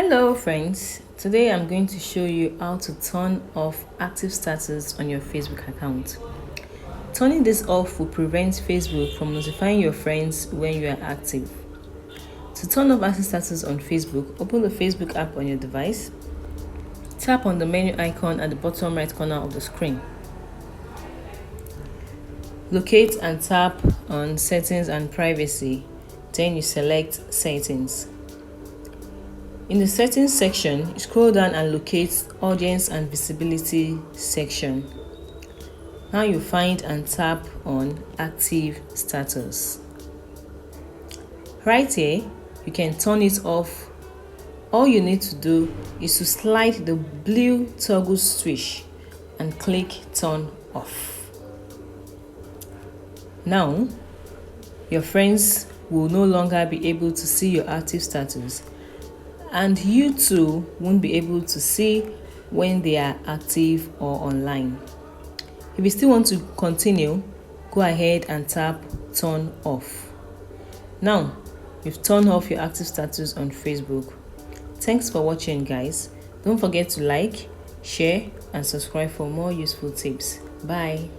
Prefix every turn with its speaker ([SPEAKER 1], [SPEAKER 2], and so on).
[SPEAKER 1] Hello friends, today I'm going to show you how to turn off active status on your Facebook account. Turning this off will prevent Facebook from notifying your friends when you are active. To turn off active status on Facebook, open the Facebook app on your device. Tap on the menu icon at the bottom right corner of the screen. Locate and tap on Settings and Privacy, then you select Settings. In the Settings section, you scroll down and locate Audience and Visibility section. Now you find and tap on Active Status. Right here, you can turn it off. All you need to do is to slide the blue toggle switch and click Turn Off. Now, your friends will no longer be able to see your active status, and you too won't be able to see when they are active or online. If you still want to continue, go ahead and tap Turn Off. Now, you've turned off your active status on Facebook. Thanks for watching, guys. Don't forget to like, share, and subscribe for more useful tips. Bye.